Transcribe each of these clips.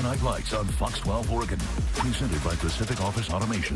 Night Lights on Fox 12 Oregon. Presented by Pacific Office Automation.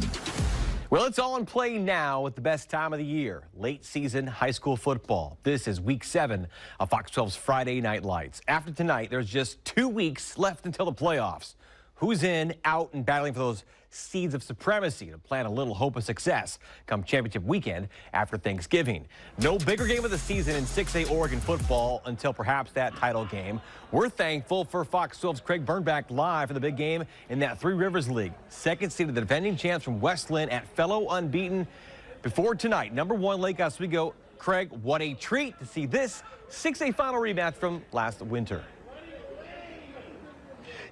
Well, it's all in play now at the best time of the year, late season high school football. This is week 7 of Fox 12's Friday Night Lights. After tonight, there's just 2 weeks left until the playoffs. Who's in, out, and battling for those seeds of supremacy to plant a little hope of success come championship weekend after Thanksgiving. No bigger game of the season in 6A Oregon football until perhaps that title game. We're thankful for Fox 12's Craig Bernbach live for the big game in that Three Rivers League. Second seed of the defending champs from West Linn at fellow unbeaten before tonight. #1 Lake Oswego. Craig, what a treat to see this 6A final rematch from last winter.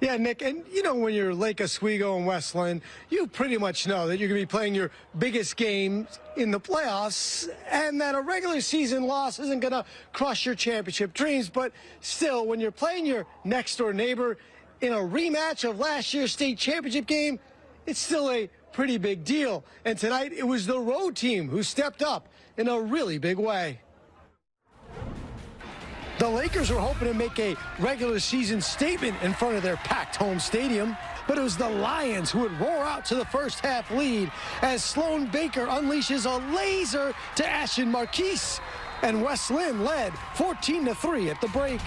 Yeah, Nick, and you know when you're Lake Oswego and West Linn, you pretty much know that you're going to be playing your biggest games in the playoffs and that a regular season loss isn't going to crush your championship dreams. But still, when you're playing your next-door neighbor in a rematch of last year's state championship game, it's still a pretty big deal. And tonight, it was the road team who stepped up in a really big way. The Lakers were hoping to make a regular season statement in front of their packed home stadium, but it was the Lions who would roar out to the first half lead as Sloan Baker unleashes a laser to Ashton Marquise, and West Linn led 14-3 at the break.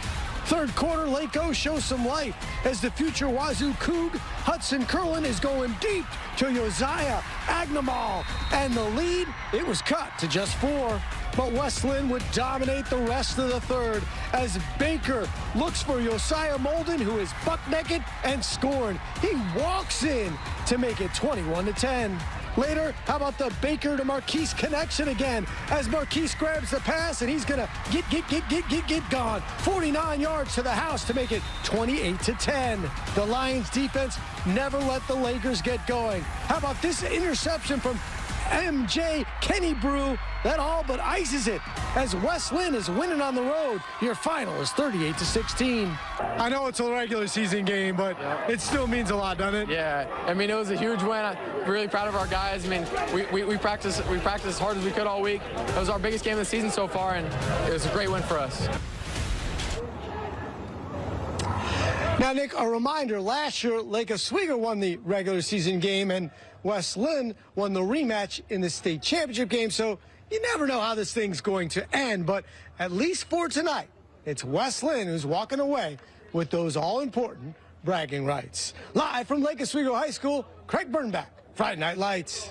Third quarter, Lake O shows some life as the future Wazoo Coug Hudson Curlin is going deep to Josiah Agnemal, and the lead, it was cut to just 4. But West Linn would dominate the rest of the third as Baker looks for Josiah Molden, who is buck naked and scoring. He walks in to make it 21-10. Later, how about the Baker to Marquise connection again as Marquise grabs the pass and he's gonna get gone. 49 yards to the house to make it 28-10. The Lions defense never let the Lakers get going. How about this interception from MJ Kenny Brew that all but ices it as West Linn is winning on the road. Your final is 38-16. I know it's a regular season game, but it still means a lot, doesn't it? Yeah, I mean, it was a huge win. I'm really proud of our guys. I mean, we practiced as hard as we could all week. It was our biggest game of the season so far, and it was a great win for us. Now, Nick, a reminder, last year, Lake Oswego won the regular season game, and West Linn won the rematch in the state championship game, so you never know how this thing's going to end. But at least for tonight, it's West Linn who's walking away with those all-important bragging rights. Live from Lake Oswego High School, Craig Bernbach, Friday Night Lights.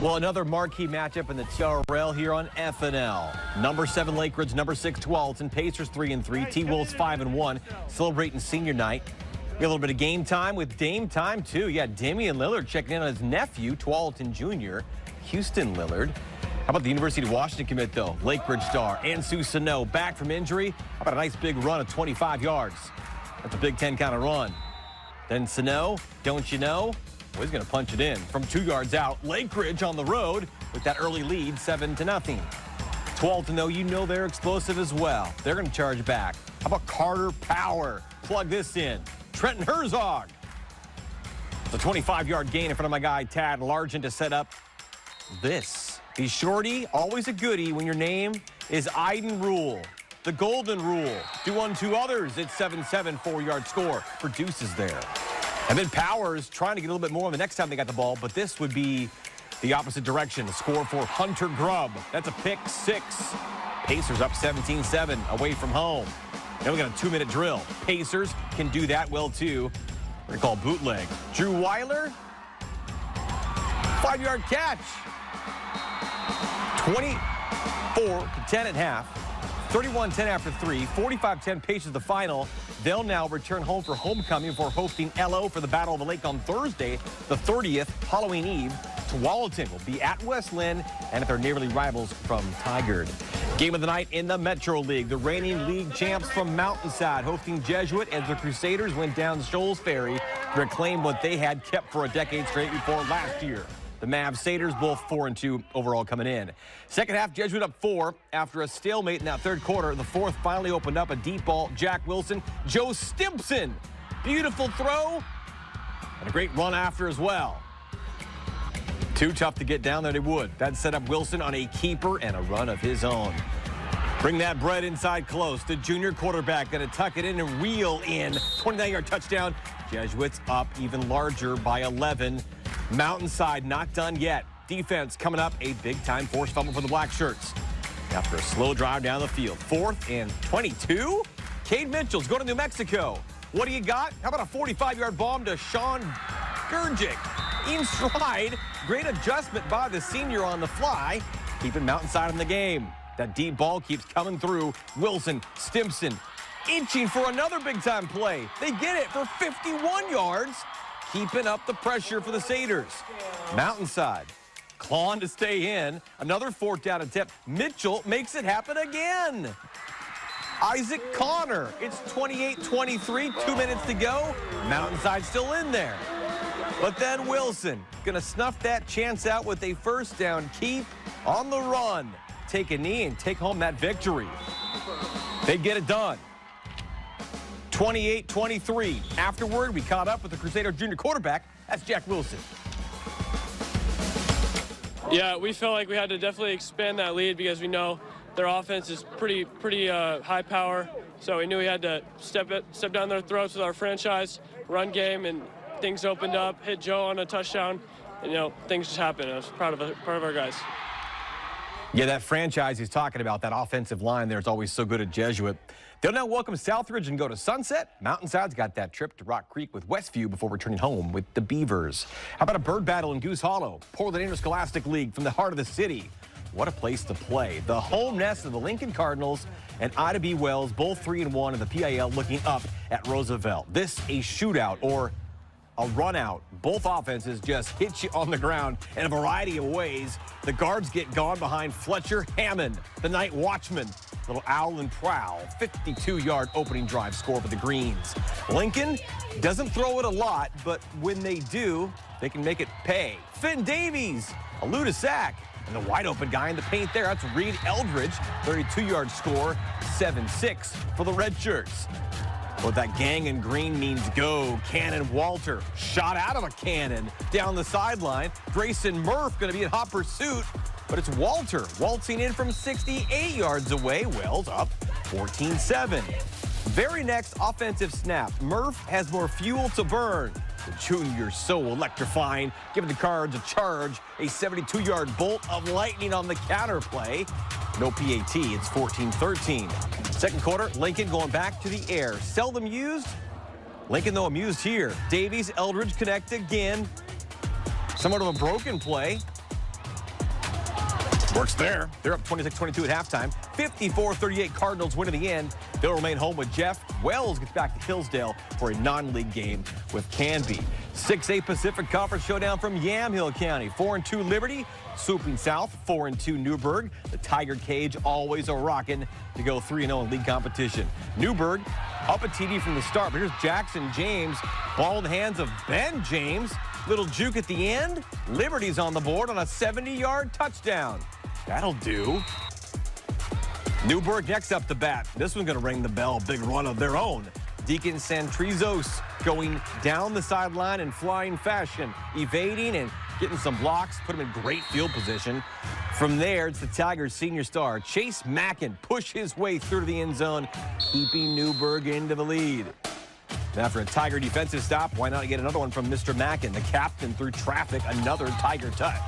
Well, another marquee matchup in the TRL here on FNL. #7 Lakeridge, #6 Tualatin, Pacers 3-3, T-Wolves 5-1, celebrating senior night. We got a little bit of game time with Dame time, too. Yeah, Damian Lillard checking in on his nephew, Tualatin Jr., Houston Lillard. How about the University of Washington commit, though? Lakeridge star Ansu Sano back from injury. How about a nice big run of 25 yards? That's a Big Ten kind of run. Then Sano, don't you know? Well, he's going to punch it in from 2 yards out. Lakeridge on the road with that early lead, 7-0. Tualatin, though, you know they're explosive as well. They're going to charge back. How about Carter Power? Plug this in. Trenton Herzog. It's a 25-yard gain in front of my guy, Tad Largent, to set up this. He's shorty, always a goodie when your name is Iden Rule. The golden rule. Do unto others. It's 7-7, 4-yard score for Deuces there. And then Powers trying to get a little bit more the next time they got the ball, but this would be the opposite direction. A score for Hunter Grubb. That's a pick 6. Pacers up 17-7 away from home. Then we got a 2-minute drill. Pacers can do that well, too. We're going to call bootleg. Drew Weiler, 5-yard catch. 24-10 at half. 31-10 after 3. 45-10 Pacers the final. They'll now return home for homecoming before hosting LO for the Battle of the Lake on Thursday, the 30th, Halloween Eve. Tualatin will be at West Linn and at their neighborly rivals from Tigard. Game of the night in the Metro League. The reigning league champs from Mountainside hosting Jesuit as the Crusaders went down Shoals Ferry to reclaim what they had kept for a decade straight before last year. The Mavs Satyrs both 4-2 overall coming in. Second half, Jesuit up 4 after a stalemate in that third quarter. The fourth finally opened up a deep ball. Jack Wilson, Joe Stimpson. Beautiful throw and a great run after as well. Too tough to get down there, they would. That set up Wilson on a keeper and a run of his own. Bring that bread inside close. The junior quarterback going to tuck it in and reel in. 29-yard touchdown. Jesuits up even larger by 11. Mountainside not done yet. Defense coming up, a big-time forced fumble for the Black Shirts. After a slow drive down the field, 4th and 22. Cade Mitchell's going to New Mexico. What do you got? How about a 45-yard bomb to Sean Gurgic? In stride, great adjustment by the senior on the fly, keeping Mountainside in the game. That deep ball keeps coming through. Wilson, Stimson, inching for another big-time play. They get it for 51 yards, keeping up the pressure for the Satyrs. Mountainside clawing to stay in. Another 4th down attempt. Mitchell makes it happen again. Isaac Connor. It's 28-23, 2 minutes to go. Mountainside still in there. But then Wilson gonna snuff that chance out with a 1st down. Keep on the run. Take a knee and take home that victory. They get it done. 28-23. Afterward, we caught up with the Crusader junior quarterback. That's Jack Wilson. Yeah, we felt like we had to definitely expand that lead because we know their offense is pretty high power. So we knew we had to step down their throats with our franchise run game, and things opened up. Hit Joe on a touchdown, and things just happened. I was proud of our guys. Yeah, that franchise he's talking about, that offensive line there is always so good at Jesuit. They'll now welcome Southridge and go to Sunset. Mountainside's got that trip to Rock Creek with Westview before returning home with the Beavers. How about a bird battle in Goose Hollow? Portland Interscholastic League from the heart of the city. What a place to play. The home nest of the Lincoln Cardinals and Ida B. Wells, both 3-1 in the PIL, looking up at Roosevelt. This a shootout or a run out. Both offenses just hit you on the ground in a variety of ways. The guards get gone behind Fletcher Hammond, the night watchman. Little owl and prowl, 52-yard opening drive score for the Greens. Lincoln doesn't throw it a lot, but when they do, they can make it pay. Finn Davies, elude a sack, and the wide open guy in the paint there, that's Reed Eldridge, 32-yard score, 7-6 for the Red Shirts. What that gang in green means go. Cannon Walter shot out of a cannon down the sideline. Grayson Murph going to be in hot pursuit, but it's Walter waltzing in from 68 yards away. Wells up 14-7. Very next offensive snap. Murph has more fuel to burn. The junior so electrifying, giving the Cards a charge. A 72-yard bolt of lightning on the counter play. No PAT, it's 14-13. Second quarter, Lincoln going back to the air. Seldom used. Lincoln, though, amused here. Davies, Eldridge connect again. Somewhat of a broken play. Works there. They're up 26-22 at halftime. 54-38 Cardinals win in the end. They'll remain home with Jeff. Wells gets back to Hillsdale for a non-league game with Canby. 6A Pacific Conference showdown from Yamhill County. 4-2 Liberty. Swooping south, 4-2 Newberg. The Tiger Cage always a rockin' to go 3-0 in league competition. Newberg up a TD from the start, but here's Jackson James. Ball in the hands of Ben James. Little juke at the end. Liberty's on the board on a 70-yard touchdown. That'll do. Newberg next up to bat. This one's going to ring the bell. Big run of their own. Deacon Santrizos going down the sideline in flying fashion, evading and getting some blocks, put him in great field position. From there, it's the Tigers' senior star, Chase Mackin, push his way through to the end zone, keeping Newberg into the lead. And after a Tiger defensive stop, why not get another one from Mr. Mackin, the captain through traffic, another Tiger touch.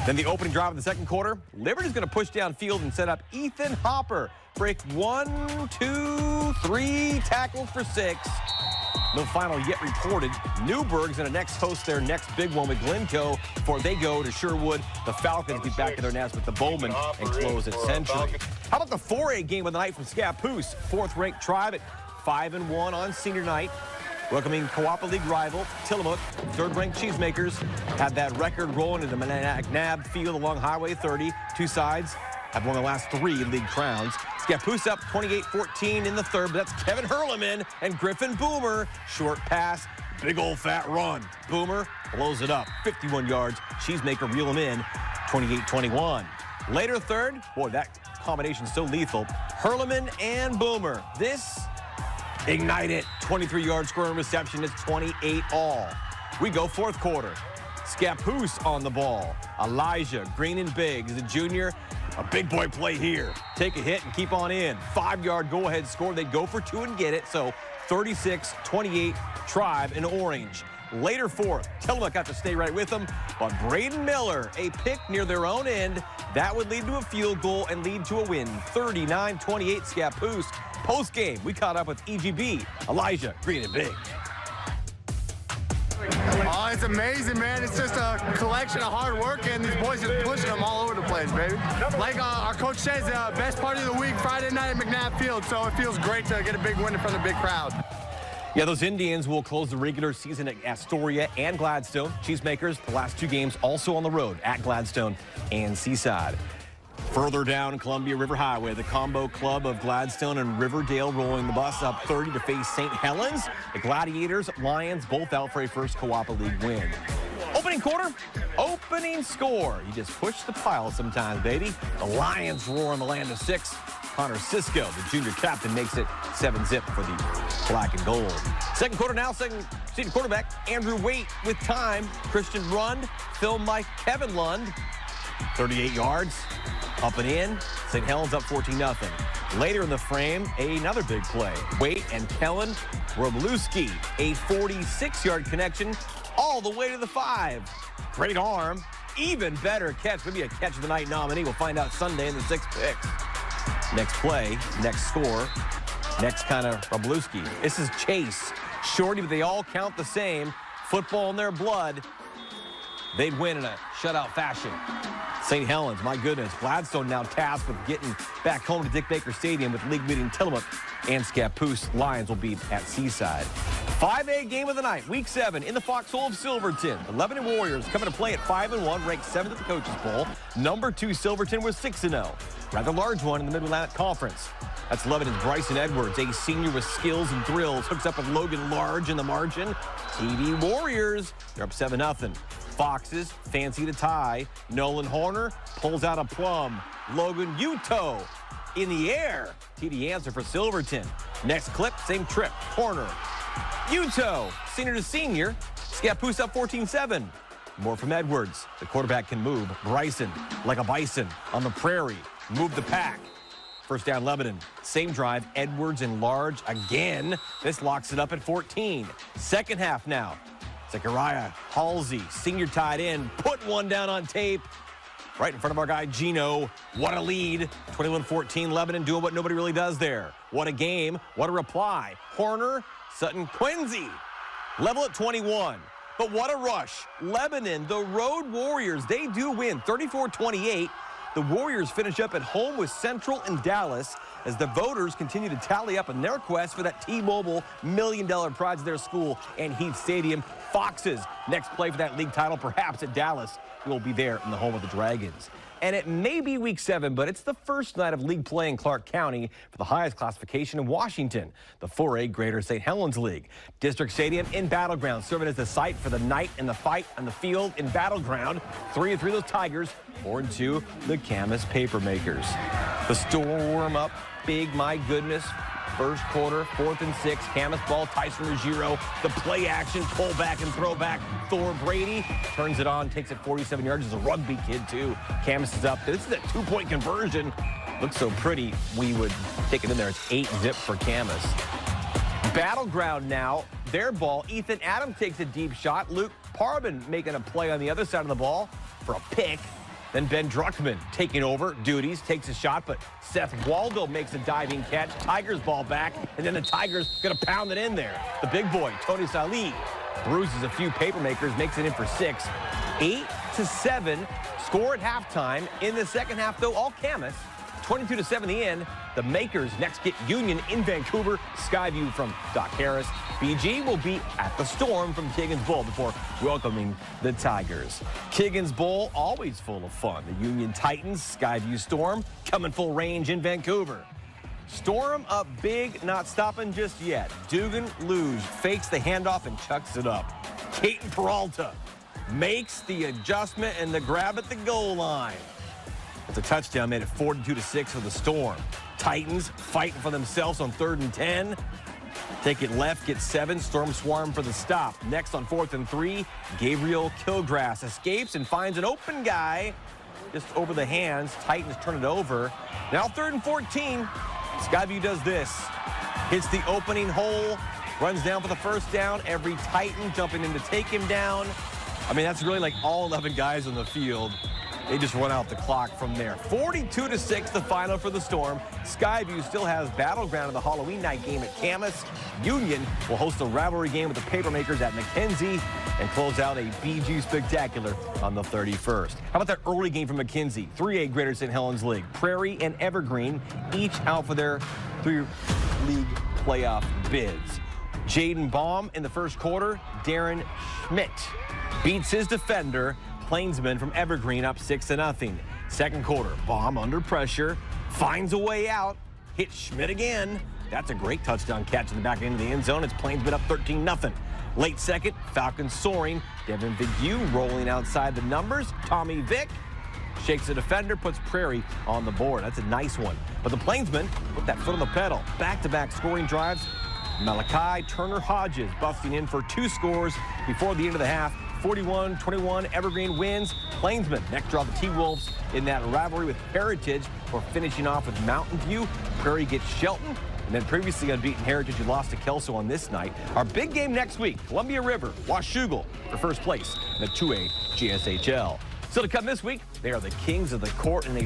Then the opening drive of the second quarter, Liberty's going to push downfield and set up Ethan Hopper. Break 1, 2, 3, tackles for 6. No final yet reported. Newberg's going to next host their next big one with Glencoe before they go to Sherwood. The Falcons get back to their nest with the Bowman and close at Century. How about the 4A game of the night from Scappoose? 4th-ranked Tribe at 5-1 on senior night. Welcoming Co-op League rival Tillamook, 3rd-ranked Cheesemakers, had that record rolling into McNabb Field along Highway 30. Two sides have won the last 3 league crowns. Scappoose up 28-14 in the third, but that's Kevin Hurleman and Griffin Boomer. Short pass, big old fat run. Boomer blows it up, 51 yards. Cheesemaker reel him in, 28-21. Later third, boy, that combination's so lethal. Hurleman and Boomer. This ignite it. 23-yard scoring reception. It's 28 all. We go 4th quarter. Scappoose on the ball. Elijah Green and Biggs, the junior. A big boy play here. Take a hit and keep on in. 5-yard go-ahead score. They go for 2 and get it. So 36-28 Tribe in orange. Later fourth, Tillamook got to stay right with them, but Braden Miller, a pick near their own end, that would lead to a field goal and lead to a win. 39-28 Scappoose. Post-game, we caught up with EGB, Elijah Green and Big. Oh, it's amazing, man. It's just a collection of hard work, and these boys are pushing them all over the place, baby. Like our coach says, best party of the week, Friday night at McNabb Field, so it feels great to get a big win in front of a big crowd. Yeah, those Indians will close the regular season at Astoria and Gladstone. Cheesemakers, the last two games also on the road at Gladstone and Seaside. Further down Columbia River Highway, the combo club of Gladstone and Riverdale rolling the bus up 30 to face St. Helens. The Gladiators, Lions, both out for a first Co-op League win. Opening quarter, opening score. You just push the pile sometimes, baby. The Lions roar in the land of 6. Connor Cisco, the junior captain, makes it 7-zip for the black and gold. Second quarter now, second senior quarterback, Andrew Waite with time. Christian Rund, filmed by Kevin Lund. 38 yards, up and in. St. Helens up 14-0. Later in the frame, another big play. Waite and Kellen Roblewski, a 46-yard connection all the way to the 5. Great arm, even better catch. Maybe a catch of the night nominee. We'll find out Sunday in the 6 picks. Next play, next score, next kind of Roblewski. This is Chase, Shorty, but they all count the same. Football in their blood. They'd win in a shutout fashion. St. Helens, my goodness. Gladstone now tasked with getting back home to Dick Baker Stadium with league meeting Tillamook and Scappoose. Lions will be at Seaside. 5A game of the night, week 7 in the foxhole of Silverton. The Lebanon Warriors coming to play at 5-1, ranked 7th at the Coaches Bowl. Number 2 Silverton was 6-0. Rather large one in the Mid-Atlantic Conference. That's Lebanon's Bryson Edwards, a senior with skills and thrills, hooks up with Logan Large in the margin. TV Warriors, they're up 7-0. Foxes fancy to tie. Nolan Horner pulls out a plum. Logan Uto in the air. TD answer for Silverton. Next clip, same trip. Horner. Uto, senior to senior. Scappoose up 14-7. More from Edwards. The quarterback can move. Bryson, like a bison on the Prairie. Move the pack. First down Lebanon. Same drive. Edwards and Large again. This locks it up at 14. Second half now. Zachariah Halsey, senior tight end, put one down on tape. Right in front of our guy, Gino. What a lead. 21-14, Lebanon doing what nobody really does there. What a game. What a reply. Horner, Sutton, Quincy. Level at 21. But what a rush. Lebanon, the Road Warriors, they do win 34-28. The Warriors finish up at home with Central and Dallas as the voters continue to tally up in their quest for that T-Mobile $1 million prize of their school and Heath Stadium. Foxes, next play for that league title, perhaps at Dallas. Will be there in the home of the Dragons. And it may be week 7, but it's the first night of league play in Clark County for the highest classification in Washington, the 4A Greater St. Helens League. District Stadium in Battleground, serving as the site for the night and the fight on the field in Battleground. 3-3 those Tigers, 4-2 the Camas Papermakers. The storm up big, my goodness. First quarter, 4th and 6, Camas ball, Tyson Ruggiero, the play action, pull back and throw back. Thor Brady turns it on, takes it 47 yards. He's a rugby kid, too. Camas is up. This is a 2-point conversion. Looks so pretty, we would take it in there. It's 8-zip for Camas. Battleground now, their ball. Ethan Adams takes a deep shot. Luke Parvin making a play on the other side of the ball for a pick. Then Ben Druckman taking over duties, takes a shot, but Seth Waldo makes a diving catch. Tigers ball back, and then the Tigers gonna pound it in there. The big boy, Tony Salih, bruises a few Papermakers, makes it in for 6. 8-7, score at halftime. In the second half, though, all Camas. 22-7 the end. The Makers next get Union in Vancouver. Skyview from Doc Harris. BG will be at the Storm from Kiggins Bowl before welcoming the Tigers. Kiggins Bowl, always full of fun. The Union Titans, Skyview Storm, coming full range in Vancouver. Storm up big, not stopping just yet. Dugan Luge fakes the handoff and chucks it up. Caton Peralta makes the adjustment and the grab at the goal line. It's a touchdown, made it 42-6 for the Storm. Titans fighting for themselves on 3rd and 10. Take it left, get 7. Storm swarm for the stop. Next on 4th and 3, Gabriel Kilgrass escapes and finds an open guy just over the hands. Titans turn it over. Now 3rd and 14. Skyview does this. Hits the opening hole runs down for the first down. Every Titan jumping in to take him down. I mean, that's really like all 11 guys on the field. They just run out the clock from there. 42-6, the final for the Storm. Skyview still has battleground in the Halloween night game at Camas. Union will host a rivalry game with the Papermakers at McKenzie and close out a BG Spectacular on the 31st. How about that early game from McKenzie? 3A Greater St. Helens League. Prairie and Evergreen each out for their 3-league playoff bids. Jaden Baum in the first quarter. Darren Schmidt beats his defender, Plainsman from Evergreen, up 6-0. Second quarter, Baum under pressure, finds a way out, hits Schmidt again. That's a great touchdown catch in the back end of the end zone. It's Plainsman up 13-0. Late second, Falcons soaring. Devin Vigue rolling outside the numbers. Tommy Vick shakes the defender, puts Prairie on the board. That's a nice one. But the Plainsmen put that foot on the pedal. Back-to-back scoring drives. Malachi Turner Hodges busting in for 2 scores before the end of the half. 41-21, Evergreen wins. Plainsmen next draw the T-Wolves in that rivalry with Heritage. We're finishing off with Mountain View. Prairie gets Shelton. And then previously unbeaten Heritage, who lost to Kelso on this night. Our big game next week, Columbia River, Washougal for first place in the 2A GSHL. Still to come this week, they are the kings of the court, and they